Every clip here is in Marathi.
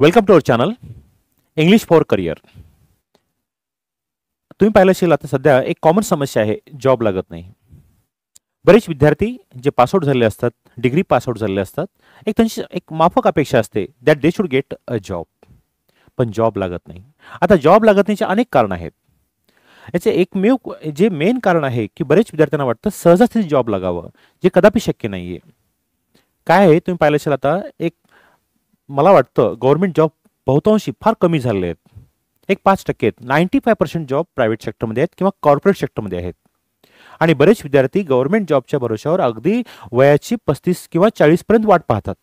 Welcome to our channel English for career. तुम्ही पाहिलं असेल आता सध्या एक कॉमन समस्या आहे, जॉब लागत नाही. बरेच विद्यार्थी जे पासआउट झालेले असतात, डिग्री पासआउट झालेले असतात, त्यांची एक माफक अपेक्षा असते that they should get a job. पण जॉब लागत नाही. आता जॉब लागत नाहीचे अनेक कारण आहेत. याचे एकमेव जे मेन कारण आहे की बरेच विद्यार्थ्यांना वाटतं सहजासहजी जॉब लागावं, जे कदापि शक्य नाहीये. काय आहे तुम्ही पाहिलं असेल आता मला वाटतं गव्हर्नमेंट जॉब बहुतांशी फार कमी झालेले आहेत. एक 5% आहेत. 95% जॉब प्रायव्हेट सेक्टरमध्ये आहेत किंवा कॉर्पोरेट सेक्टरमध्ये आहेत. आणि बरेच विद्यार्थी गव्हर्नमेंट जॉबच्या भरोश्यावर अगदी वयाची 35 किंवा 40 पर्यंत वाट पाहतात.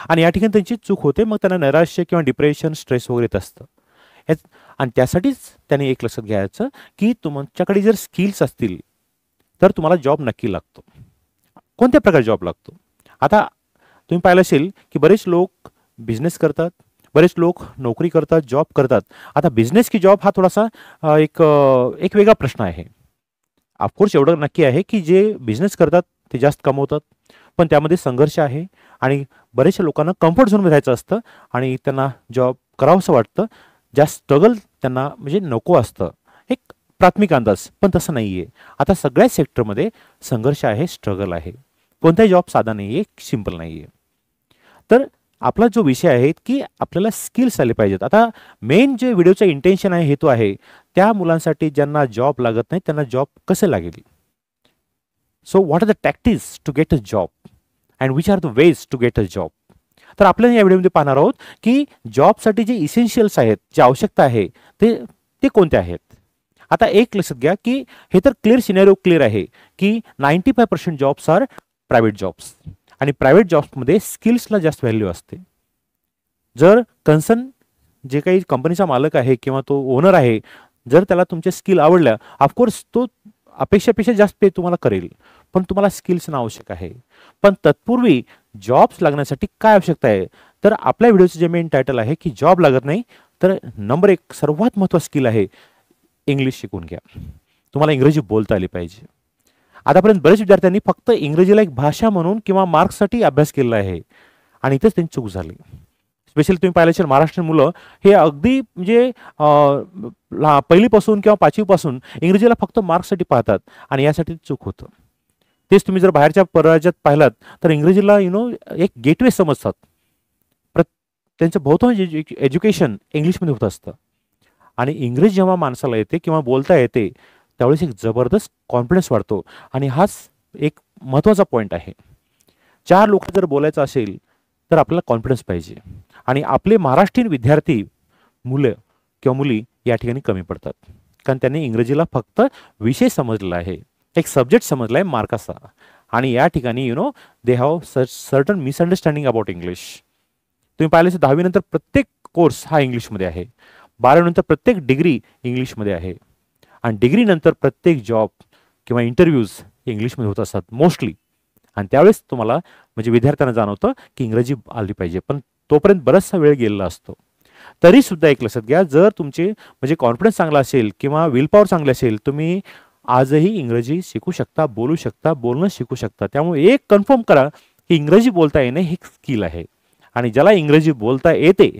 आणि या ठिकाणी त्यांची चूक होते. मग त्यांना नैराश्य किंवा डिप्रेशन, स्ट्रेस वगैरे येत असतं. आणि त्यासाठीच त्यांनी एक लक्षात घ्यायचं की तुमच्याकडे जर स्किल्स असतील तर तुम्हाला जॉब नक्की लागतो. कोणत्या प्रकारे जॉब लागतो? आता तुम्ही पाहिलं असेल की बरेच लोक बिझनेस करतात, बरेच लोक नोकरी करतात, जॉब करतात. आता बिझनेस की जॉब हा थोडासा एक वेगळा प्रश्न आहे. ऑफकोर्स एवढं नक्की आहे की जे बिझनेस करतात ते जास्त कमवतात, पण त्यामध्ये संघर्ष आहे आणि बरेचशा लोकांना कम्फर्ट झोनमध्ये राहायचं असतं आणि त्यांना जॉब करावंसं वाटतं. जास्त स्ट्रगल त्यांना म्हणजे नको असतं. एक प्राथमिक अंदाज, पण तसं नाही आहे. आता सगळ्याच सेक्टरमध्ये संघर्ष आहे, स्ट्रगल आहे. कोणताही जॉब साधा नाही आहे, सिंपल नाही आहे. तर आपला जो विषय आहे की आपल्याला स्किल्स आले पाहिजेत. आता मेन जे व्हिडिओचं इंटेन्शन आहे, हेतू आहे, त्या मुलांसाठी ज्यांना जॉब लागत नाही त्यांना जॉब कसे लागेल. So what are the tactics to get a job and which are the ways to get a job. तर आपल्याला या व्हिडिओमध्ये पाहणार आहोत की जॉबसाठी जे इसेन्शियल्स आहेत, जे आवश्यकता आहे ते कोणते आहेत. आता एक लक्षात घ्या की हे तर क्लिअर सिनेरिओ क्लिअर आहे की 95% जॉब्स आर प्रायव्हेट जॉब्स आणि प्रायव्हेट जॉब्समध्ये स्किल्सला जास्त व्हॅल्यू असते. जर कन्सर्न जे काही कंपनीचा मालक आहे किंवा तो ओनर आहे, जर त्याला तुमचे स्किल आवडल्या, ऑफकोर्स तो अपेक्षापेक्षा जास्त पे तुम्हाला करेल, पण तुम्हाला स्किल्स आवश्यक आहे. पण तत्पूर्वी जॉब्स लागण्यासाठी काय आवश्यकता आहे, तर आपल्या व्हिडिओचं जे मेन टायटल आहे की जॉब लागत नाही, तर नंबर 1 सर्वात महत्त्वाचं स्किल आहे इंग्लिश शिकून घ्या. तुम्हाला इंग्रजी बोलता आली पाहिजे. आतापर्यंत बरेच विद्यार्थ्यांनी फक्त इंग्रजीला एक भाषा म्हणून किंवा मार्क्ससाठी अभ्यास केलेला आहे आणि इथेच त्यांची चूक झाली. स्पेशली तुम्ही पाहिलं असेल महाराष्ट्रीयन मुलं हे अगदी म्हणजे पहिलीपासून किंवा 5वीपासून इंग्रजीला फक्त मार्क्ससाठी पाहतात आणि यासाठी चूक होतं. तेच तुम्ही जर बाहेरच्या परराज्यात पाहिलात तर इंग्रजीला एक गेटवे समजतात. त्यांचं बहुतांश एज्युकेशन इंग्लिशमध्ये होत असतं आणि इंग्रजी जेव्हा माणसाला येते किंवा बोलता येते त्यावेळेस एक जबरदस्त कॉन्फिडन्स वाढतो आणि हाच एक महत्त्वाचा पॉईंट आहे. 4 लोक जर बोलायचं असेल तर आपल्याला कॉन्फिडन्स पाहिजे आणि आपले महाराष्ट्रीयन विद्यार्थी मुलं किंवा मुली या ठिकाणी कमी पडतात कारण त्यांनी इंग्रजीला फक्त विषय समजलेला आहे, एक सब्जेक्ट समजला आहे मार्काचा आणि या ठिकाणी they have certain misunderstanding about English. तुम्ही पाहिलं असेल 10वी नंतर प्रत्येक कोर्स हा इंग्लिशमध्ये आहे, 12वी नंतर प्रत्येक डिग्री इंग्लिशमध्ये आहे आणि डिग्रीनंतर प्रत्येक जॉब किंवा इंटरव्ह्यूज इंग्लिशमध्ये होत असतात मोस्टली. आणि त्यावेळेस तुम्हाला म्हणजे विद्यार्थ्यांना जाणवतं की इंग्रजी आली पाहिजे, पण तोपर्यंत बराचसा वेळ गेलेला असतो. तरीसुद्धा एक लक्षात घ्या, जर तुमचे म्हणजे कॉन्फिडन्स चांगला असेल किंवा विल पॉवर चांगली असेल, तुम्ही आजही इंग्रजी शिकू शकता, बोलू शकता, बोलणं शिकू शकता. त्यामुळे एक कन्फर्म करा की इंग्रजी बोलता येणे हे स्किल आहे आणि ज्याला इंग्रजी बोलता येते,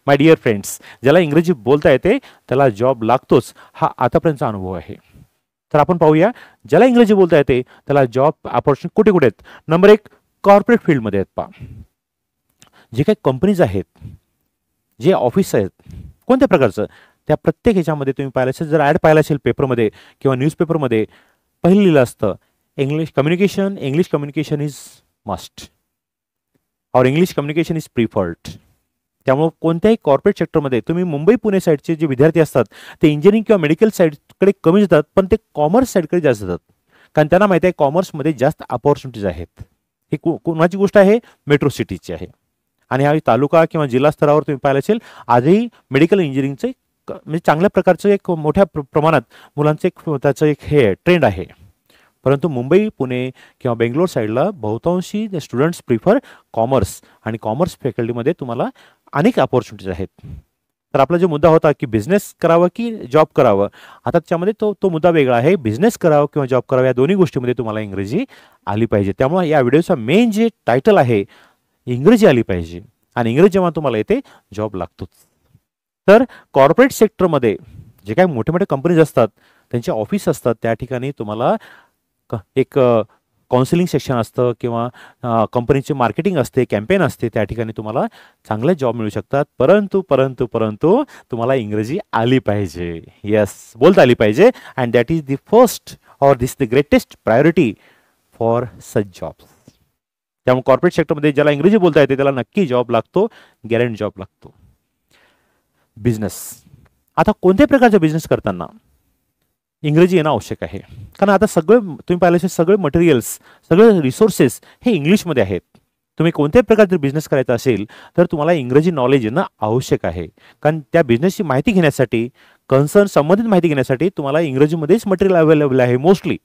माय डिअर फ्रेंड्स, ज्याला इंग्रजी बोलता येते त्याला जॉब लागतोच, हा आतापर्यंतचा अनुभव आहे. तर आपण पाहूया ज्याला इंग्रजी बोलता येते त्याला जॉब अपॉर्च्युनिटी कुठे कुठे आहेत. नंबर 1 कॉर्पोरेट फील्डमध्ये आहेत. पहा, जे काही कंपनीज आहेत, जे ऑफिस आहेत, कोणत्या प्रकारचं, त्या प्रत्येक ह्याच्यामध्ये तुम्ही पाहिलं असेल, जर ॲड पाहिला असेल पेपरमध्ये किंवा न्यूजपेपरमध्ये, पहिलं लिहिलं असतं इंग्लिश कम्युनिकेशन इज मस्ट और इंग्लिश कम्युनिकेशन इज प्रिफर्ड. त्यामुळे कोणत्याही कॉर्पोरेट सेक्टरमध्ये तुम्ही मुंबई पुणे साईडचे जे विद्यार्थी असतात ते इंजिनिअरिंग किंवा मेडिकल साईडकडे कमी जातात, पण ते कॉमर्स साईडकडे जास्त जातात कारण त्यांना माहिती आहे कॉमर्समध्ये जास्त अपॉर्च्युनिटीज आहेत. ही कोणाची गोष्ट आहे? मेट्रो सिटीची आहे. आणि हा तालुका किंवा जिल्हा स्तरावर तुम्ही पाहिलं असेल आजही मेडिकल इंजिनिअरिंगचे म्हणजे चांगल्या प्रकारचं एक मोठ्या प्रमाणात मुलांचं त्याचं एक हे ट्रेंड आहे. परंतु मुंबई पुणे किंवा बेंगलोर साईडला बहुतांशी स्टुडंट्स प्रिफर कॉमर्स आणि कॉमर्स फॅकल्टीमध्ये तुम्हाला अनेक अपॉर्च्युनिटीज आहेत. तर आपला जो मुद्दा होता की बिझनेस करावं की जॉब करावं, आता त्याच्यामध्ये तो मुद्दा वेगळा आहे. बिझनेस करावं किंवा जॉब करावं या दोन्ही गोष्टीमध्ये तुम्हाला इंग्रजी आली पाहिजे. त्यामुळे या व्हिडिओचा मेन जे टायटल आहे इंग्रजी आली पाहिजे आणि इंग्रजी जेव्हा तुम्हाला येते जॉब लागतोच. तर कॉर्पोरेट सेक्टरमध्ये जे काही मोठे मोठे कंपनीज असतात त्यांचे ऑफिस असतात त्या ठिकाणी तुम्हाला एक काउन्सिलिंग सेक्शन असतं किंवा कंपनीचे मार्केटिंग असते, कॅम्पेन असते, त्या ठिकाणी तुम्हाला चांगले जॉब मिळू शकतात. परंतु परंतु परंतु तुम्हाला इंग्रजी आली पाहिजे. येस, बोलता आली पाहिजे. And that is the first or this the greatest priority for such jobs. त्यामुळे कॉर्पोरेट सेक्टरमध्ये ज्याला इंग्रजी बोलता येते त्याला नक्की जॉब लागतो, गॅरंटी जॉब लागतो. बिझनेस, आता कोणत्याही प्रकारचा बिझनेस करताना इंग्रजी येणं आवश्यक आहे. कारण आता सगळं तुम्ही पाहिलं सगळे मटेरियल्स, सगळे रिसोर्सेस हे इंग्लिशमध्ये आहेत. तुम्ही कोणत्याही प्रकारचा बिझनेस करायचा असेल तर तुम्हाला इंग्रजी नॉलेज येणं आवश्यक आहे. कारण त्या बिझनेसची माहिती घेण्यासाठी, संबंधित माहिती घेण्यासाठी तुम्हाला इंग्रजीमध्येच मटेरियल अवेलेबल आहे मोस्टली.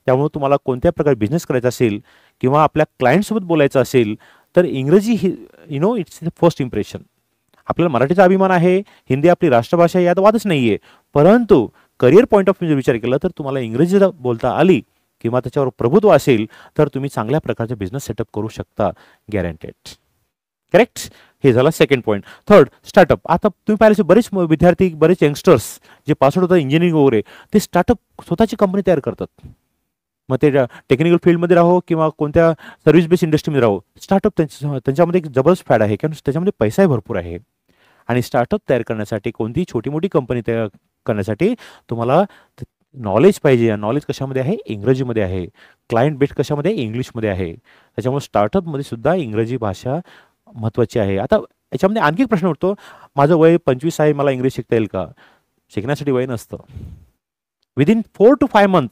त्यामुळे तुम्हाला कोणत्या प्रकारे बिझनेस करायचा असेल किंवा आपल्या क्लायंटसोबत बोलायचं असेल तर इंग्रजी ही इट्स द फर्स्ट इम्प्रेशन. आपल्याला मराठीचा अभिमान आहे, हिंदी आपली राष्ट्रभाषा यात वादच नाही आहे. परंतु करिअर पॉईंट ऑफ व्ह्यू विचार केला तर तुम्हाला इंग्रजी जर बोलता आली किंवा त्याच्यावर प्रभुत्व असेल तर तुम्ही चांगल्या प्रकारचे बिझनेस सेटअप करू शकता, गॅरंटेड. करेक्ट. हे झालं सेकंड पॉईंट. Third, startup. आता तुम्ही पाहिजे बरेच विद्यार्थी, बरेच यंगस्टर्स जे पास आउट होतात इंजिनिअरिंग वगैरे, ते स्टार्टअप स्वतःची कंपनी तयार करतात. मग ते टेक्निकल फील्डमध्ये राहो किंवा कोणत्या सर्व्हिस बेस्ड इंडस्ट्रीमध्ये राहो, स्टार्टअप त्यांच्यामध्ये एक जबरदस्त फॅड आहे, कारण त्याच्यामध्ये पैसाही भरपूर आहे. आणि स्टार्टअप तयार करण्यासाठी, कोणतीही छोटी मोठी कंपनी तयार करण्यासाठी तुम्हाला नॉलेज पाहिजे. नॉलेज कशामध्ये आहे? इंग्रजीमध्ये आहे. क्लायंट बेस कशामध्ये? इंग्लिशमध्ये आहे. त्याच्यामुळे स्टार्टअपमध्ये सुद्धा इंग्रजी भाषा महत्त्वाची आहे. आता याच्यामध्ये आणखी एक प्रश्न उठतो, माझं वय 25 आहे, मला इंग्लिश शिकता येईल का? शिकण्यासाठी वय नसतं. विदिन 4 to 5 मंथ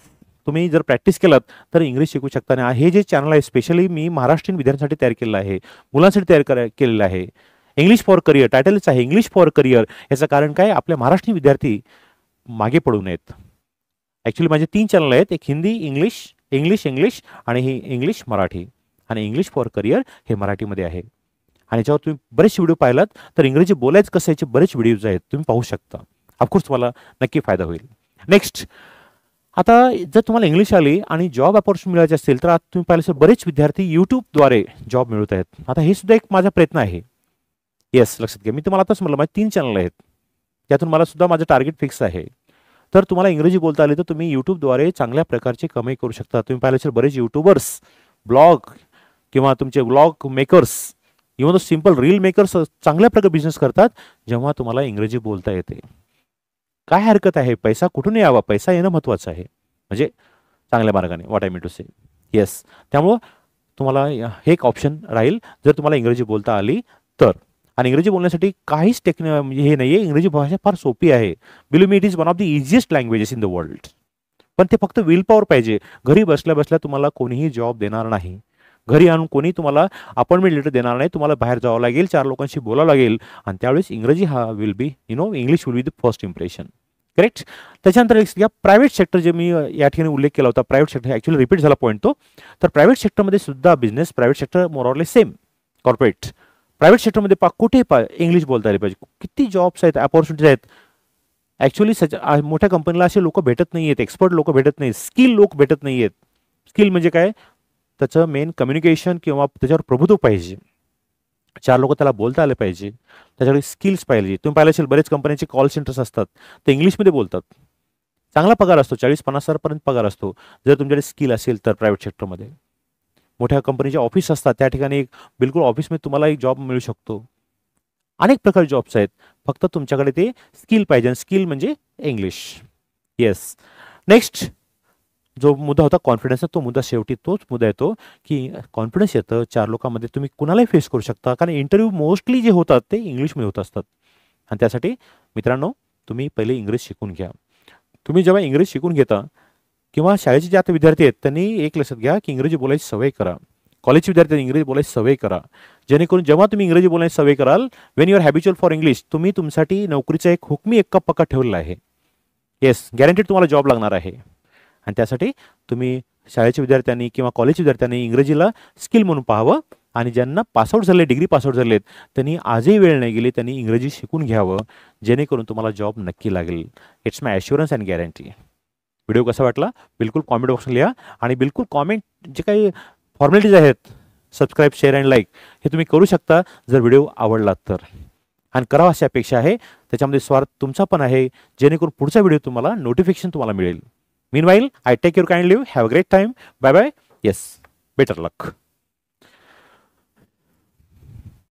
तुम्ही जर प्रॅक्टिस केलात तर इंग्लिश शिकू शकता. आणि हे जे चॅनल आहे स्पेशली मी महाराष्ट्रीयन विद्यार्थ्यांसाठी तयार केलेलं आहे, मुलांसाठी तयार केलेलं आहे. इंग्लिश फॉर करिअर टायटलच आहे, इंग्लिश फॉर करिअर. याचं कारण काय? आपल्या महाराष्ट्रीयन विद्यार्थी मागे पडू नयेत. ॲक्च्युली माझे 3 चॅनल आहेत, एक हिंदी, इंग्लिश, इंग्लिश आणि ही इंग्लिश मराठी. आणि इंग्लिश फॉर करिअर हे मराठीमध्ये आहे. आणि याच्यावर तुम्ही बरेचसे व्हिडिओ पाहिलात तर इंग्रजी बोलायचं कसं याचे बरेच व्हिडिओज आहेत, तुम्ही पाहू शकता. ऑफकोर्स तुम्हाला नक्की फायदा होईल. नेक्स्ट, आता जर तुम्हाला इंग्लिश आली आणि जॉब अपॉर्च्युनिटी मिळायची असेल तर आता तुम्ही पाहिलं असेल बरेच विद्यार्थी यूट्यूबद्वारे जॉब मिळवत आहेत. आता हे सुद्धा एक माझा प्रयत्न आहे. येस, लक्षात घ्या, मी तुम्हाला आताच म्हटलं माझे 3 चॅनल आहेत, त्यातून मला सुद्धा माझं टार्गेट फिक्स आहे. तर तुम्हाला इंग्रजी बोलता आली तर तुम्ही यूट्यूबद्वारे चांगल्या प्रकारची कमाई करू शकता. तुम्ही पाहिलं असेल बरेच यूट्यूबर्स, ब्लॉग किंवा तुमचे blog makers, even simple reel makers चांगल्या प्रकारे बिझनेस करतात जेव्हा तुम्हाला इंग्रजी बोलता येते. काय हरकत आहे? पैसा कुठून यावा? पैसा येणं महत्त्वाचं आहे, म्हणजे चांगल्या मार्गाने. What I mean to say. Yes, त्यामुळं तुम्हाला हे एक ऑप्शन राहील जर तुम्हाला इंग्रजी बोलता आली तर. आणि इंग्रजी बोलण्यासाठी काहीच म्हणजे हे नाही आहे, इंग्रजी भाषा फार सोपी आहे. Believe me, it is one of the easiest languages in the world. पण ते फक्त विल पॉवर पाहिजे. घरी बसल्या बसल्या तुम्हाला कोणीही जॉब देणार नाही, घरी आणून कोणी तुम्हाला अपॉइंटमेंट लेटर देणार नाही. तुम्हाला बाहेर जावं लागेल, 4 लोकांशी बोलावं लागेल आणि त्यावेळेस इंग्रजी हा will be English will be the first impression. Correct. त्याच्यानंतर या प्रायव्हेट सेक्टर जे मी या ठिकाणी उल्लेख केला होता, प्रायव्हेट सेक्टर ॲक्च्युअली रिपीट झाला पॉईंट तो. तर प्रायव्हेट सेक्टरमध्ये सुद्धा business, private sector more or less same corporate. Private सेक्टरमध्ये कुठे इंग्लिश बोलता आले पाहिजे. किती जॉब्स आहेत, अपॉर्च्युनिटीज आहेत. ॲक्च्युअली मोठ्या कंपनीला असे लोक भेटत नाही आहेत, एक्सपर्ट लोक भेटत नाहीत, स्किल लोक भेटत नाही आहेत. स्किल म्हणजे काय? त्याचं मेन कम्युनिकेशन किंवा त्याच्यावर प्रभुत्व पाहिजे. 4 लोक त्याला बोलता आले पाहिजे, त्याच्याकडे स्किल्स पाहिजे. तुम्ही पाहिलं असेल बरेच कंपन्यांचे कॉल सेंटर्स असतात, ते इंग्लिशमध्ये बोलतात. चांगला पगार असतो, 40-50 हजारपर्यंत पगार असतो जर तुमच्याकडे स्किल असेल तर. प्रायव्हेट सेक्टरमध्ये मोठ्या कंपनीचे ऑफिस असतात, त्या ठिकाणी बिलकुल ऑफिसमध्ये तुम्हाला एक जॉब मिळू शकतो. अनेक प्रकारचे जॉब्स आहेत, फक्त तुमच्याकडे ते स्किल पाहिजे. स्किल म्हणजे इंग्लिश. येस. नेक्स्ट जो मुद्दा होता कॉन्फिडन्सचा, तो मुद्दा शेवटी तोच मुद्दा येतो की कॉन्फिडन्स येतं 4 लोकांमध्ये, तुम्ही कुणालाही फेस करू शकता. कारण इंटरव्ह्यू मोस्टली जे होतात ते इंग्लिशमध्ये होत असतात. आणि त्यासाठी मित्रांनो तुम्ही पहिले इंग्लिश शिकून घ्या. तुम्ही जेव्हा इंग्लिश शिकून घेता किंवा शाळेचे जे आता विद्यार्थी आहेत त्यांनी एक लक्षात घ्या की इंग्रजी बोलायची सवय करा. कॉलेजचे विद्यार्थ्यांनी इंग्रजी बोलायची सवय करा, जेणेकरून जेव्हा तुम्ही इंग्रजी बोलायची सवय कराल, when you are habitual for English, तुम्ही तुमच्यासाठी नोकरीचा एक हुकमी एक्का पक्का ठेवलेला आहे. येस, गॅरंटीड तुम्हाला जॉब लागणार आहे. आणि त्यासाठी तुम्ही शाळेच्या विद्यार्थ्यांनी किंवा कॉलेजच्या विद्यार्थ्यांनी इंग्रजीला स्किल म्हणून पाहावं. आणि ज्यांना पासआउट झाले, डिग्री पासआउट झालेत, त्यांनी आजही वेळ नाही गेली, त्यांनी इंग्रजी शिकून घ्यावं, जेणेकरून तुम्हाला जॉब नक्की लागेल. It's my assurance and guarantee. Video कसा वाटला बिलकुल कॉमेंट बॉक्समध्ये लिहा. आणि बिलकुल कॉमेंट जे काही फॉर्मॅलिटीज आहेत सबस्क्राईब, शेअर अँड लाईक हे तुम्ही करू शकता जर व्हिडिओ आवडला तर. आणि करावं अशी अपेक्षा आहे, त्याच्यामध्ये स्वार्थ तुमचा पण आहे, जेणेकरून पुढचा व्हिडिओ तुम्हाला नोटिफिकेशन तुम्हाला मिळेल. Meanwhile I take your kind leave, have a great time, bye bye. Yes, better luck.